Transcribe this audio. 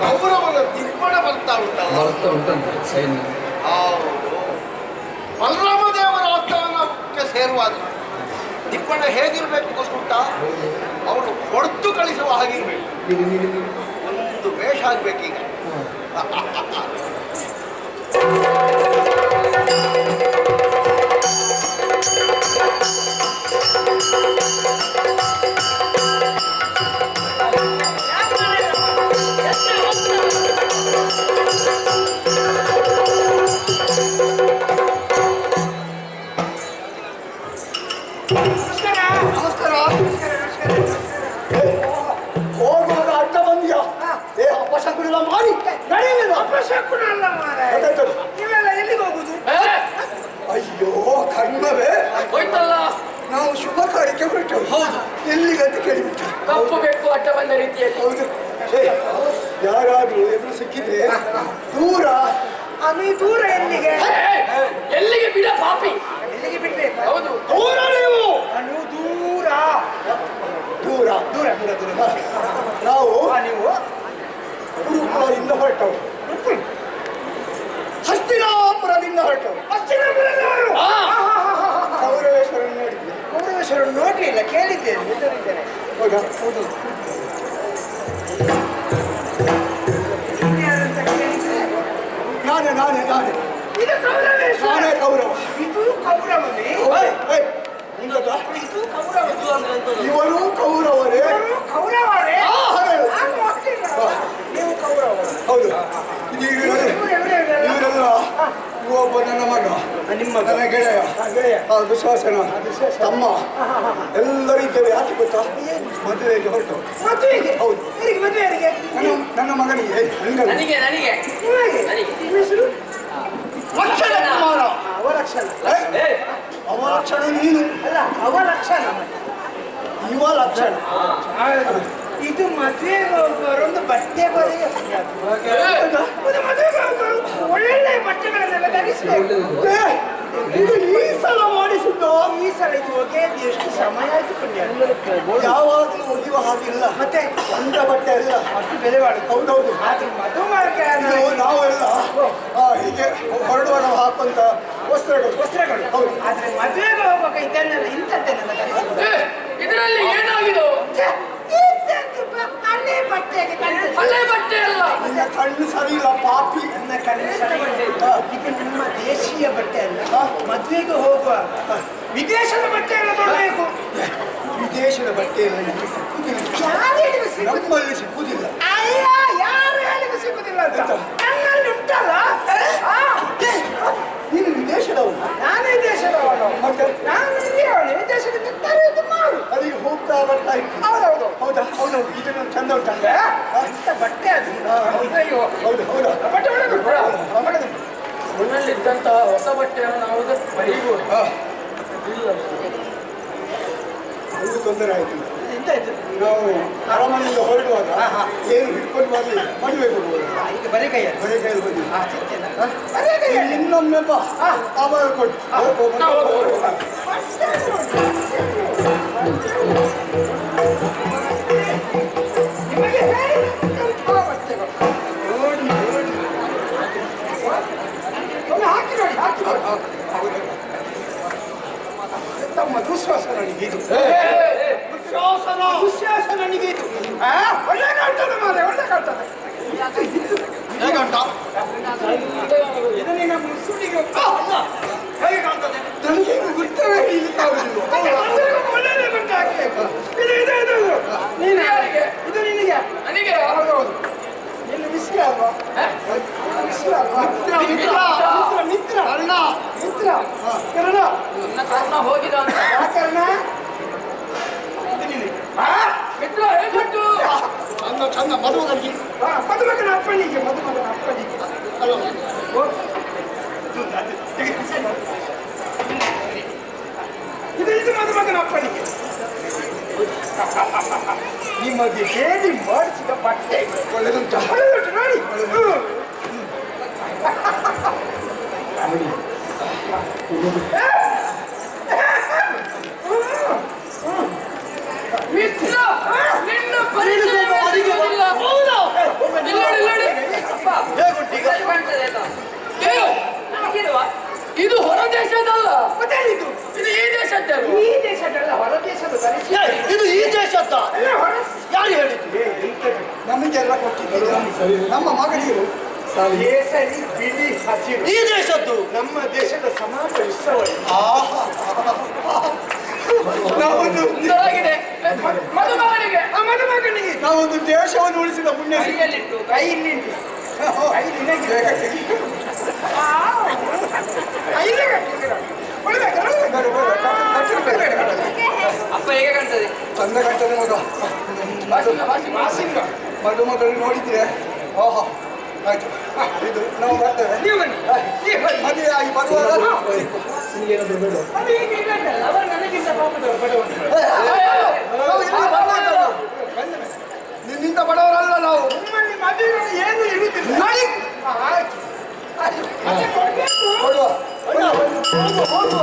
ಗೌರವದ ದಿಪ್ಪಣ ಬರ್ತಾ ಉಂಟಂತೆ ಸೈನ್ಯ. ಹೌದು. ಬಲರಾಮ ದೇವರ ಆಸ್ಥಾನಕ್ಕೆ ಸೇರುವಾಗ ದಿಪ್ಪಣ ಹೇಗಿರ್ಬೇಕು ಗೊತ್ತುಂಟಾ? ಅವರು ಹೊಡೆದು ಕಳಿಸುವ ಹಾಗಿರ್ಬೇಕು. ಒಂದು ವೇಷ ಆಗ್ಬೇಕೀಗ. ಹೋಗುವಾಗ ಅಡ್ಡ ಬಂದಿಯಾ? ಅಪಶಕುನ ಮಾಡಿ ನಡೆಯಲಿಲ್ಲ. ಅಪಶಕುನ ಅಲ್ಲ ಮಾರಾಯ. ನೀವೆಲ್ಲ ಎಲ್ಲಿಗೆ ಹೋಗುದು? ಅಯ್ಯೋ ಕರ್ಮವೇ, ಹೋಯ್ತಲ್ಲ. ನಾವು ಶುಭ ಕಾರ್ಯಕ್ಕೆ ಹೊರಟವು. ಹೌದು, ಎಲ್ಲಿಗಂತ ಕೇಳಿಬಿಟ್ಟು ಕಪ್ಪು ಬೆಕ್ಕು ಅಡ್ಡ ಬಂದ ರೀತಿಯಲ್ಲಿ. ಹೌದು. ಯಾರಾದ್ರೂ ಎದುರು ಸಿಕ್ಕಿದ್ರೆ ದೂರ. ನೀ ದೂರ ಎಲ್ಲಿಗೆ? ಎಲ್ಲಿಗೆ ಬಿಡ ಪಾಪಿ. ಎಲ್ಲಿಗೆ ಬಿಡ್ಬೇಕು? ಹೌದು, ದೂರ ನೀವು. ನೀವು ದೂರ ದೂರ ದೂರ ದೂರ ದೂರ. ನಾವು ನೀವು ಗುರುಕುಲದಿಂದ ಹೊರಟವು. ಹಸ್ತಿನಾಪುರದಿಂದ ಹೊರಟವು. ಹಸ್ತಿನಾಪುರದವರು? ಕೌರವೇಶ್ವರನ್ನು ನೋಡಿದ್ದೆ. ಕೌರವೇಶ್ವರನ್ನು ನೋಡ್ಲಿಲ್ಲ, ಕೇಳಿದ್ದೇನೆ, ಹೆಸರಿದ್ದೇನೆ. ಹೌದಾ? ಹೌದು. ನಾನೇ ಇದು ಕೌರವೇಶ್ವರ. ನಾನೇ ಕೌರವ. ಇದು ಕೌರವನೇ? ಇದು ಕೌರವ. ಇವರು ಕೌರವರೇ. ಇವರು ಕೌರವರೇ? ಹಾಗೆ. ನಾನು ಹೋಗ್ತಿಲ್ಲ. ನೀವು ಕೌರವ? ಹೌದು. ಇವರೆಲ್ಲ ಒಬ್ಬ ನನ್ನ ಮಗ, ನಿಮ್ಮ ನನ್ನ ಗೆಳೆಯ, ದುಶ್ವಾಸನ ತಮ್ಮ, ಎಲ್ಲರೂ ಇದ್ದೇವೆ. ಯಾಕೆ ಗೊತ್ತಾ? ಮದುವೆಗೆ ಹೊರಟು. ಮದುವೆಗೆ? ಹೌದು. ಮದುವೆಗೆ ನನ್ನ ಮಗನಿಗೆ ನನಗೆ ನನಗೆ ನಿಮ್ಮ ಹೆಸರು? ಲಕ್ಷಣ ಕುಮಾರ. ಅವಲಕ್ಷಣ. ಅವಲಕ್ಷಣ ನೀನು ಅಲ್ಲ, ಅವಲಕ್ಷಣ. ಯುವ ಲಕ್ಷಣ. ಇದು ಮದುವೆಗೆ ಹೋಗುವವರೊಂದು ಬಟ್ಟೆ ಬರೆಯ ಒಳ್ಳೆ ಬಟ್ಟೆಗಳನ್ನೆಲ್ಲ ಧರಿಸಬೇಕು. ಇದು ಈ ಸಲ ಮಾಡಿಸಿದ್ದು. ಈ ಸಲ ಇದು ಒಗೆದು ಎಷ್ಟು ಸಮಯ ಆಯ್ತು ಪುಣ್ಯ. ಯಾವಾಗಲೂ ಒಗೆಯುವ ಹಾಗಿಲ್ಲ. ಮತ್ತೆ ಒಂದ ಬಟ್ಟೆ ಎಲ್ಲ ಅಷ್ಟು ಬೆಲೆ ಬಾಳುದು. ಹೌದೌದು. ಆದ್ರೆ ಮದುವೆ ಮಾಡಕ್ಕೆ ನಾವೆಲ್ಲ ಹೀಗೆ ಹೊರಡುವ ಹಾಕುವಂತ ವಸ್ತ್ರಗಳು. ಹೌದು. ಆದ್ರೆ ಮದುವೆಗೆ ಹೋಗುವಾಗ ಇದನ್ನೆಲ್ಲ ಇಂಥದ್ದನ್ನೆಲ್ಲ ಧರಿಸುವುದು. ಇದರಲ್ಲಿ ಏನಾಗಿದು? ಹಳೆ ಬಟ್ಟೆಗೆ ಹಳೆ ಬಟ್ಟೆ ಅಲ್ಲ. ನನ್ನ ಕಣ್ಣು ಸರಿ ಇಲ್ಲ ಪಾಪಿ. ನನ್ನ ಕಣ್ಣು ಸರಿ ಇಲ್ಲ. ಇದು ನಿಮ್ಮ ದೇಶೀಯ ಬಟ್ಟೆ ಅಲ್ಲ. ಮದುವೆಗೆ ಹೋಗುವ ವಿದೇಶದ ಬಟ್ಟೆ ಎಲ್ಲ ತೊಡಬೇಕು. ವಿದೇಶದ ಬಟ್ಟೆ ಎಲ್ಲ ನಮಗೆ ಸಿಕ್ಕುದಿಲ್ಲ. ಯಾರಿಗೂ ಸಿಗುದಿಲ್ಲ. ನಮ್ಮಲ್ಲಿ ಸಿಕ್ಕುದಿಲ್ಲ. ಅಯ್ಯ, ಯಾರು ಹೇಳಿಗೂ ಸಿಗುದಿಲ್ಲ ಅಂತ ನನ್ನಲ್ಲಿ ಉಂಟಲ್ಲ. ನೀನು ವಿದೇಶದವನು? ನಾನೇ ದೇಶದವನು. ಮತ್ತೆ ನಾನು ಇಲ್ಲಿಯವನು. ವಿದೇಶದಿಂದ ತರುವುದು ಮಾಡು. ಅಲ್ಲಿಗೆ ಹೋಗ್ತಾ ಬರ್ತಾ ಇತ್ತು. ಹೌದೌದು. ಹೌದೌದು. ಇದನ್ನು ಚಂದ ಉಂಟಲ್ಲ. ಇಂಥ ಬಟ್ಟೆ ಅದು. ಅಯ್ಯೋ, ಹೌದು. ಬಟ್ಟೆ ಒಳ್ಳೆದು. ನನ್ನಲ್ಲಿದ್ದಂತಹ ಹೊಸ ಬಟ್ಟೆಯನ್ನು ನಾವು ಬರೀಬಹುದು. ಇಲ್ಲ, ಒಂದು ತೊಂದರೆ ಆಯ್ತು. ಎಂತಾಯ್ತು? ನಾವು ಅರಮನೆಯಿಂದ ಹೊರಡುವಾಗ ಏನು ಹಿಡ್ಕೊಂಡು ಬರಲಿಲ್ಲ. ಮದುವೆ ಕೊಡುವಾಗ ಈಗ ಬರೀ ಕೈಯಲ್ಲಿ. ಬರೀ ಕೈಯಲ್ಲಿ ಬಂದಿಲ್ಲ. ಬರೀ ಕೈಯಲ್ಲಿ. ಇನ್ನೊಮ್ಮೆ ಬಾ, ಆವಾಗ ಕೊಟ್ಟು ನಿಮಗೆ ಹೇಳಿದಂಥ ಬಟ್ಟೆಗಳು. ನೋಡಿ. ಒಮ್ಮೆ ಹಾಕಿ ನೋಡಿ. ತಮ್ಮ ದುಶ್ವಾಸನಿಗೆ ಇದು. ದುಶ್ಯಾಸನಿಗೆ ಇದು. ಒಳ್ಳೆ ಕಾಣ್ತದೆ ಮಾರೆ, ಒಳ್ಳೆ ಕಾಣ್ತದೆ. ಇದು ನಿನ್ನ ಮುಸುಡಿಗೆ ಹೇಗೆ ಕಾಣ್ತದೆ? ನನಗೆ ಗುರ್ತವೇ ಹಿಡಿಲಿಕ್ಕಾಗುದಿಲ್ಲ. ಒಳ್ಳೆ ಬಟ್ಟೆ ಹಾಕಬೇಕು. ಇದು ನೀನು ಯಾರಿಗೆ? ಇದು ನಿನಗೆ. ನನಗೆ ಹೌದೌದು. ನಿನ್ನ ಮಿಸ್ರ ಅಲ್ವಾ? ಮಿಸ್ರ ಅಲ್ವಾ? ಮಿತ್ರ. ಕರ್ಣ. ನನ್ನ ಕರ್ಣ ಹೋಗಿದ ಅಂತ. ಕರ್ಣ. ಮಿತ್ರ ಹೇಗುಂಟು? ಚಂದ ಮದುಮಗನಿಗೆ. ಮದುಮಗನ ಅಪ್ಪನಿಗೆ. ಅಲ್ಲ, ಇದು ಮದುಮಗನ ಅಪ್ಪನಿಗೆ. ನಿಮಗೆ ಹೇಳಿ ಮಾಡಿಸಿದ ಬಟ್ಟೆ ಒಳ್ಳೆದುಂಟ. ನೋಡಿ. ಮಿತ್ರ, ನಿನ್ನ ಪರಿಚಯ ಇಲ್ಲ. ಇಲ್ಲ ನಮಗೆಲ್ಲ ಕೊಟ್ಟಿದ್ದೀರಿ. ನಮ್ಮ ಮಗಳಿಗೆ ಕೇಸರಿ ಬಿಳಿ ಹಸಿರು ಈ ದೇಶದ್ದು ನಮ್ಮ ದೇಶದ ಸಮಾಜ ಉತ್ಸವ ಇದು. ಆಹಾ ನಾವೊಂದು ಸುಂದರವಾಗಿದೆ ಮದುಮಗನಿಗೆ ಮದುಮಗನಿಗೆ ನಾವೊಂದು ದೇಶವನ್ನು ಉಳಿಸಿದ ಪುಣ್ಯ ಕೈಯಲ್ಲಿಟ್ಟು ಕೈ ಇಲ್ಲಿಂಟು ಕೈ ನಿನಗೆ ಬೇಗ ತೆಗಿ. ಕೈಲೇ ಕಟ್ಟಿದ್ದೀರ. ಒಳ್ಳೆದಾಯ್ತು, ಒಳ್ಳೆದಾಯ್ತು. ಬೇಡ, ಬೇಡ, ಬೇಡ, ಬೇಡ. ಅಪ್ಪ ಹೇಗೆ ಕಾಣ್ತದೆ ಚಂದ ಕಟ್ಟದೆ ಮಗ. ಮಾಸಿಂಗ ಮದುಮಗಳು ನೋಡಿದ್ರೆ ಆಹಾ ಆಯ್ತು. ಇದು ನಾವು ಬರ್ತೇವೆ. ನೀವು ಬನ್ನಿ ನೀವು ಬನ್ನಿ. ಮದುವೆ ಆಗಿ ಬರುವಾಗ ಅದು ಈಗ ಇಲ್ಲಂತಲ್ಲ, ಅವರು ನನಗಿಂತ ಪಾಪದವರು ಬಡವರು. ನಾವು ಇಲ್ಲಿ ಬಂದವರು. ನಿನ್ನಿಂದ ಬಡವರಲ್ಲ ನಾವು. ನಿಮ್ಮಲ್ಲಿ ಮದುವೆ ಏನು ಇರುವುದಿಲ್ಲ. ನಡಿ. ಆಯ್ತು. ಆಯ್ತು. ಮತ್ತೆ ಕೊಡ್ಬೇಕು. ಹೋಗುವ. ಹೋಗುವ.